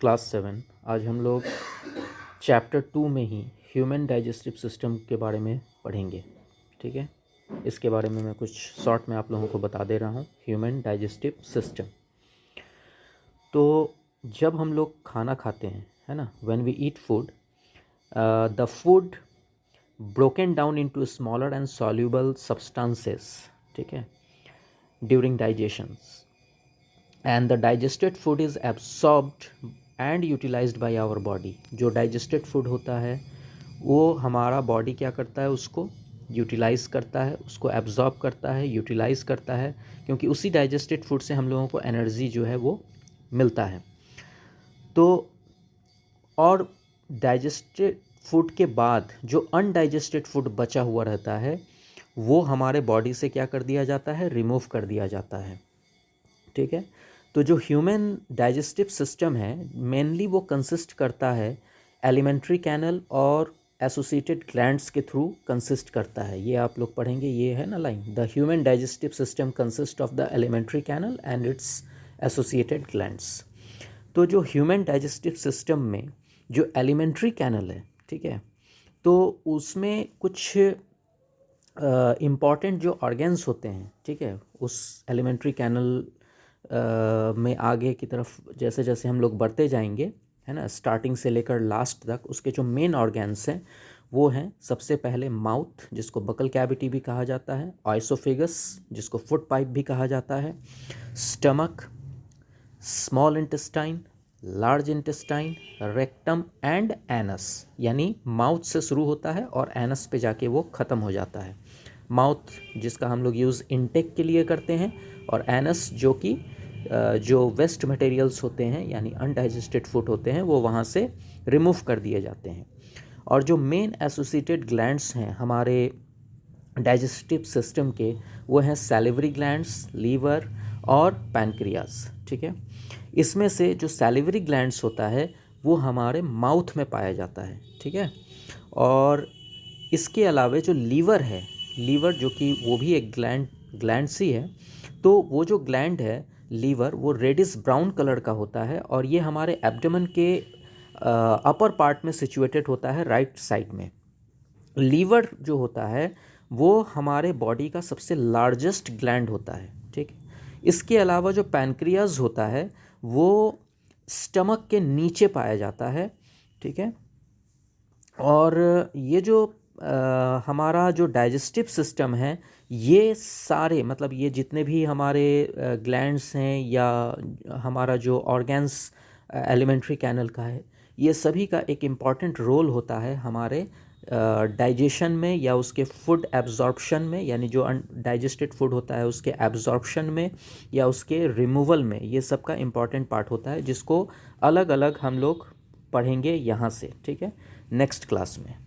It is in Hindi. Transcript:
क्लास 7। आज हम लोग चैप्टर 2 में ही ह्यूमन डाइजेस्टिव सिस्टम के बारे में पढ़ेंगे। ठीक है, इसके बारे में मैं कुछ शॉर्ट में आप लोगों को बता दे रहा हूँ। ह्यूमन डाइजेस्टिव सिस्टम, तो जब हम लोग खाना खाते हैं, है ना, when we eat food, the food broken down into smaller and soluble substances, ठीक है, during digestions, and the digested food is absorbed and utilized by our body। जो digested food होता है वो हमारा बॉडी क्या करता है, उसको यूटिलाइज़ करता है, उसको एब्जॉर्ब करता है, यूटिलाइज़ करता है, क्योंकि उसी डाइजेस्टेड फूड से हम लोगों को एनर्जी जो है वो मिलता है। तो और डाइजेस्टेड फूड के बाद जो अनडाइजेस्टेड फूड बचा हुआ रहता है वो हमारे बॉडी से क्या कर दिया जाता है, रिमूव कर दिया जाता है। ठीक है, तो जो ह्यूमन डाइजेस्टिव सिस्टम है मेनली वो कंसिस्ट करता है एलिमेंट्री कैनल और एसोसिएटेड ग्लैंड्स के थ्रू कंसिस्ट करता है। ये आप लोग पढ़ेंगे, ये है ना line, the human digestive system consist of the alimentary canal and its associated glands. तो जो ह्यूमन डाइजेस्टिव सिस्टम में जो एलिमेंट्री कैनल है, ठीक है, तो उसमें कुछ इम्पॉर्टेंट जो ऑर्गेन्स होते हैं, ठीक है, उस एलिमेंट्री कैनल में आगे की तरफ जैसे जैसे हम लोग बढ़ते जाएंगे, है ना, स्टार्टिंग से लेकर लास्ट तक उसके जो मेन ऑर्गेन्स हैं वो हैं सबसे पहले माउथ, जिसको बकल कैविटी भी कहा जाता है, ऑइसोफेगस जिसको फूड पाइप भी कहा जाता है, stomach, small intestine, large intestine, rectum and anus. यानी माउथ से शुरू होता है और एनस पे जाके वो ख़त्म हो जाता है। माउथ जिसका हम लोग यूज़ इनटेक के लिए करते हैं, और एनस जो कि जो वेस्ट मटेरियल्स होते हैं यानी अनडाइजेस्टेड फूड होते हैं वो वहाँ से रिमूव कर दिए जाते हैं। और जो मेन एसोसिएटेड ग्लैंड्स हैं हमारे डाइजेस्टिव सिस्टम के वो हैं सैलिवरी ग्लैंड्स, लीवर और पैनक्रियाज। ठीक है, इसमें से जो सैलिवरी ग्लैंड्स होता है वो हमारे माउथ में पाया जाता है। ठीक है, और इसके अलावा जो लीवर है, लीवर जो कि वो भी एक ग्लैंड सी है, तो वो जो ग्लैंड है लीवर वो रेडिश ब्राउन कलर का होता है और ये हमारे एब्डोमेन के अपर पार्ट में सिचुएटेड होता है, राइट साइड में। लीवर जो होता है वो हमारे बॉडी का सबसे लार्जेस्ट ग्लैंड होता है। ठीक है, इसके अलावा जो पैनक्रियाज होता है वो स्टमक के नीचे पाया जाता है। ठीक है, और ये जो हमारा जो डाइजेस्टिव सिस्टम है ये सारे मतलब ये जितने भी हमारे ग्लैंड्स हैं या हमारा जो ऑर्गेन्स एलिमेंट्री कैनल का है, ये सभी का एक इम्पॉर्टेंट रोल होता है हमारे डाइजेशन में या उसके फूड एब्जॉर्प्शन में, यानी जो डाइजेस्टेड फूड होता है उसके एब्जॉर्प्शन में या उसके रिमूवल में। ये सब का इम्पॉर्टेंट पार्ट होता है जिसको अलग अलग हम लोग पढ़ेंगे यहाँ से। ठीक है, नेक्स्ट क्लास में।